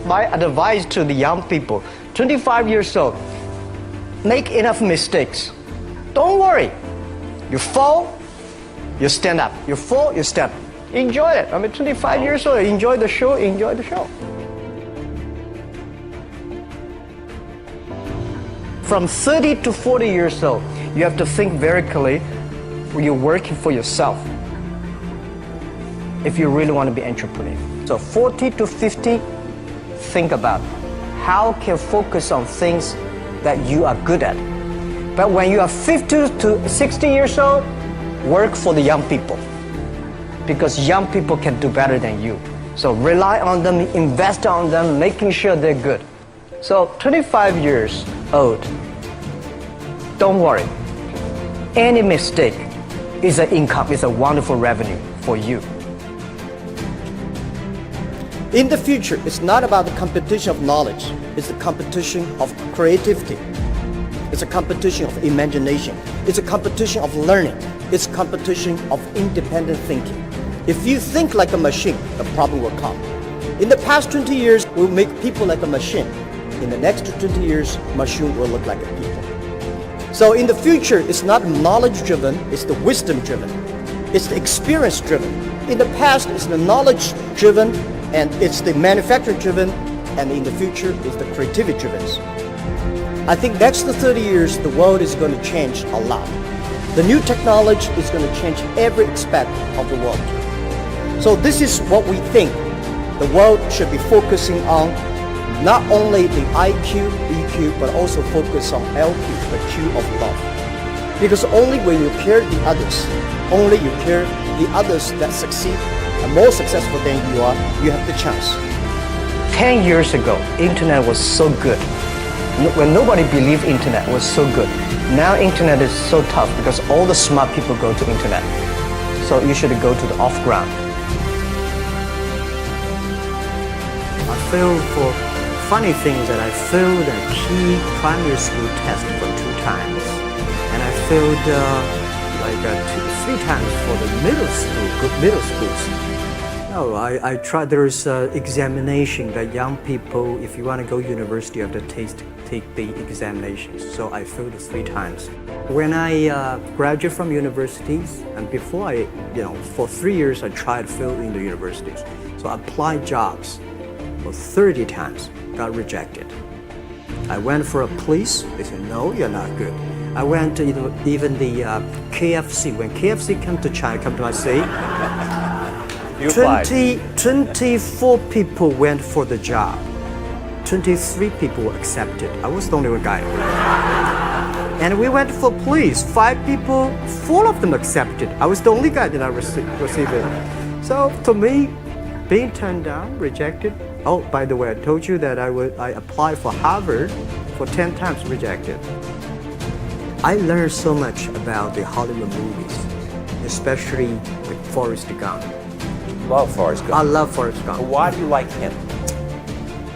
My advice to the young people, 25 years old, make enough mistakes. Don't worry. You fall, you stand up. You fall, you stand up. Enjoy it. 25 years old, enjoy the show, enjoy the show. From 30 to 40 years old, you have to think very clearly when you're working for yourself if you really want to be an entrepreneur. So 40 to 50, think about how can you focus on things that you are good at. But when you are 50 to 60 years old, work for the young people, because young people can do better than you. So rely on them, invest on them, making sure they're good. So 25 years old, don't worry. Any mistake is an income, is a wonderful revenue for you. In the future, it's not about the competition of knowledge. It's the competition of creativity. It's a competition of imagination. It's a competition of learning. It's a competition of independent thinking. If you think like a machine, the problem will come. In the past 20 years, we'll make people like a machine. In the next 20 years, machine will look like a people. So in the future, it's not knowledge-driven, it's the wisdom-driven. It's the experience-driven. In the past, it's the knowledge-driven, and it's the manufacturing-driven, and in the future, it's the creativity-driven. I think next 30 years, the world is going to change a lot. The new technology is going to change every aspect of the world. So this is what we think the world should be focusing on, not only the IQ, EQ, but also focus on LQ, the Q of love. Because only when you care the others, only you care the others that succeed and more successful than you are, you have the chance. 10 years ago, internet was so good. When nobody believed internet was so good. Now internet is so tough because all the smart people go to internet. So you should go to the off-ground. I failed for funny things that I failed a key primary school test for 2 times. And I failed 3 times for the middle schools. No, I tried. There's examination that young people, if you want to go to university, you have to take the examinations. So I failed 3 times. When I graduated from universities, and before for 3 years I tried filling the universities. So I applied jobs for 30 times, got rejected. I went for a police, they said, no, you're not good. I went to even the KFC. When KFC come to China, come to my city, 24 people went for the job. 23 people were accepted. I was the only one guy. And we went for police. 5 people, 4 of them accepted. I was the only guy that I received it. So to me, being turned down, rejected. Oh, by the way, I told you that I applied for Harvard for 10 times, rejected. I learned so much about the Hollywood movies, especially with Forrest Gump. Love Forrest Gump. I love Forrest Gump. Why do you like him?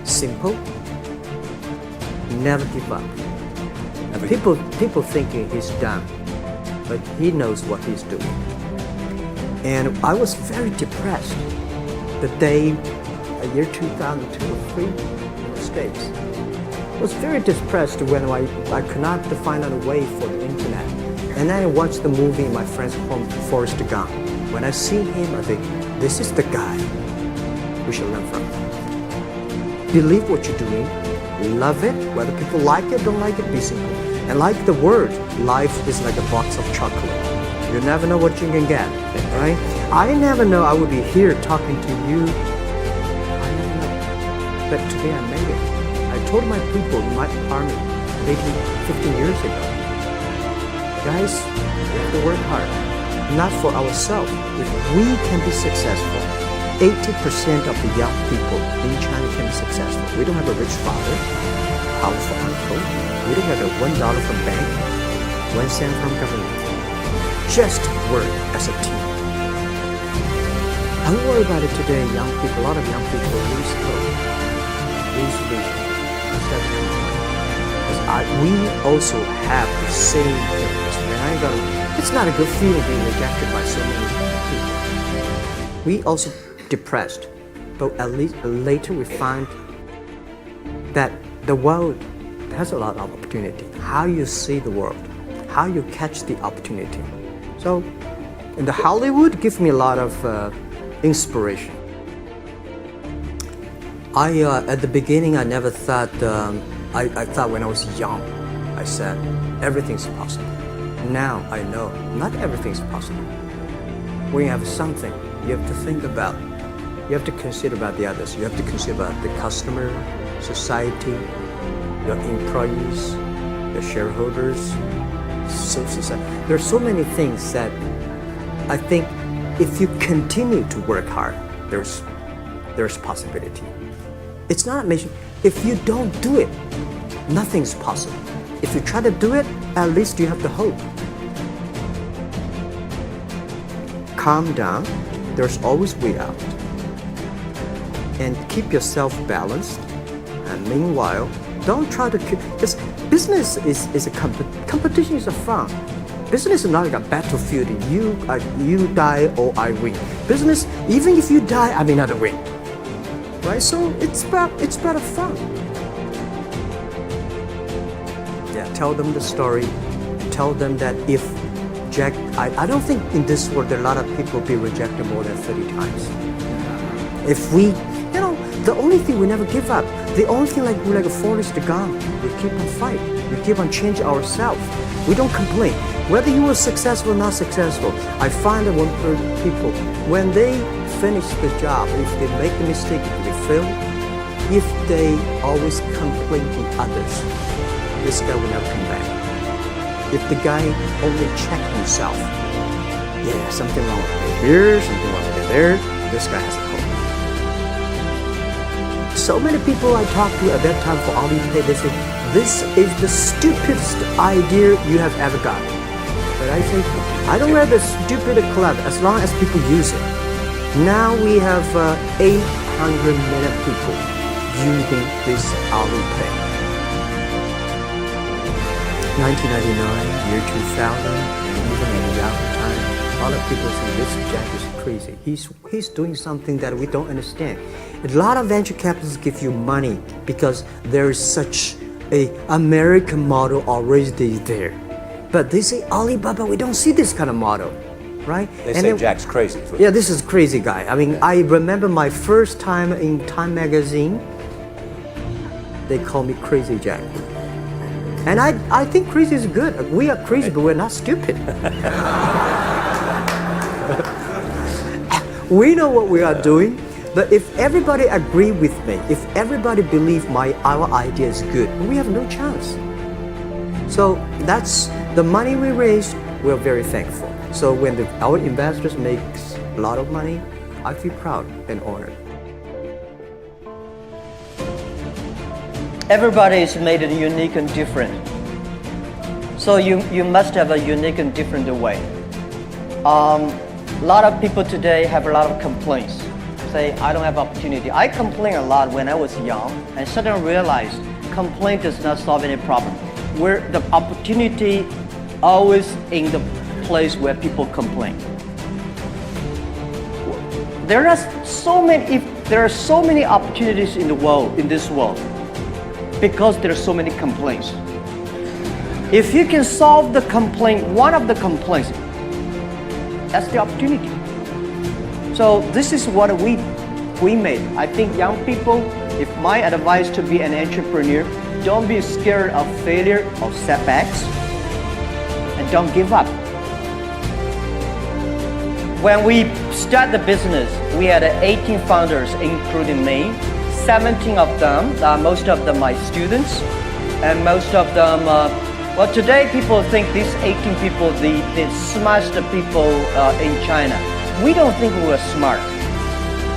Simple. Never give up. People thinking he's dumb, but he knows what he's doing. And I was very depressed the day, year 2002 or 3 in the States. I was very depressed when I could not find out a way for the internet. And then I watched the movie in my friend's home, Forrest Gump. When I see him, I think, this is the guy we should learn from. Believe what you're doing, love it, whether people like it, don't like it, be simple. And like the word, life is like a box of chocolate. You never know what you can get, right? I never know I would be here talking to you. I never know. But today I made it. I told my people in my apartment maybe 15 years ago, guys, we have to work hard. Not for ourselves. If we can be successful, 80% of the young people in China can be successful. We don't have a rich father, powerful uncle. We don't have a $1 from bank, 1 cent from government. Just work as a team. I worry about it today, young people. A lot of young people lose hope, lose vision. Because we also have the same interest. It's not a good feeling being rejected by so many people. We also depressed. but at least later we find that the world has a lot of opportunity. How you see the world, how you catch the opportunity. So, in the Hollywood, gives me a lot of inspiration. At the beginning, I never thought. I thought when I was young, I said everything's possible. Now I know not everything's possible. When you have something, you have to think about. You have to consider about the others. You have to consider about the customer, society, your employees, your shareholders, society. There are so many things that I think if you continue to work hard, there's possibility. It's not a mission. If you don't do it, nothing's possible. If you try to do it, at least you have the hope. Calm down. There's always way out. And keep yourself balanced. And meanwhile, don't try to keep, because business is a competition is a fun. Business is not like a battlefield. You die or I win. Business, even if you die, I may not win. Right? So it's about fun. Yeah, tell them the story. Tell them that if Jack, I don't think in this world there are a lot of people be rejected more than 30 times. If we, the only thing we never give up. The only thing we're like a Forrest Gump. We keep on fight. We keep on changing ourselves. We don't complain. Whether you were successful or not successful, I find that when people, when they finish the job, if they make a mistake, if they fail, if they always complain to others, this guy will never come back. If the guy only check himself, yeah, something wrong with here, something wrong with there, this guy has a hope. So many people I talked to at that time for Alibaba, they say, this is the stupidest idea you have ever got. But I say, I don't wear the stupid club as long as people use it. Now we have 800 million people using this Alipay. 1999, year 2000, even in the Yahoo time, a lot of people say this Jack is crazy. He's doing something that we don't understand. A lot of venture capitalists give you money because there is such a American model already there. But they say Alibaba, we don't see this kind of model, right? They say Jack's crazy. Yeah, this is crazy guy. I mean, I remember my first time in Time magazine, they call me Crazy Jack. And I think crazy is good. We are crazy, but we're not stupid. We know what we are doing, but if everybody agree with me, if everybody believe our idea is good, we have no chance. So that's the money we raised. We're very thankful. So when our investors make a lot of money, I feel proud and honored. Everybody is made unique and different. So you must have a unique and different way. A lot of people today have a lot of complaints. Say, I don't have opportunity. I complain a lot when I was young and suddenly realized complaint does not solve any problem. Where the opportunity always in the place where people complain. There are so many opportunities in the world, in this world, because there are so many complaints. If you can solve the complaint, one of the complaints, that's the opportunity. So this is what we made. I think young people, if my advice to be an entrepreneur, don't be scared of failure or setbacks, and don't give up. When we start the business, we had 18 founders, including me. 17 of them, most of them my students, and most of them, well, today people think these 18 people, the smartest people in China. We don't think we were smart.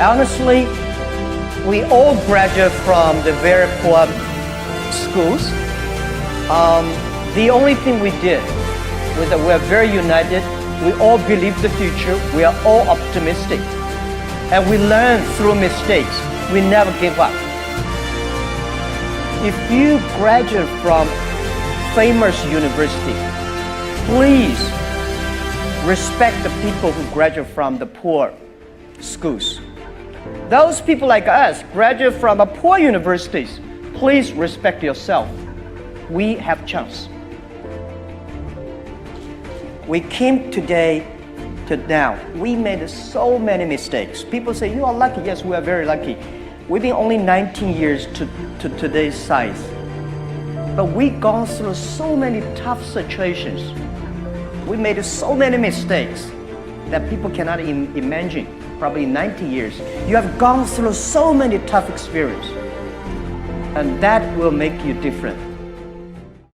Honestly, we all graduate from the very poor schools. The only thing we did was that we are very united. We all believe the future. We are all optimistic. And we learn through mistakes. We never give up. If you graduate from famous university, please respect the people who graduate from the poor schools. Those people like us, graduate from a poor universities, please respect yourself. We have chance. We came today to now. We made so many mistakes. People say, you are lucky. Yes, we are very lucky. We've been only 19 years to today's size. But we've gone through so many tough situations. We made so many mistakes that people cannot imagine. Probably 90 years. You have gone through so many tough experiences. And that will make you different.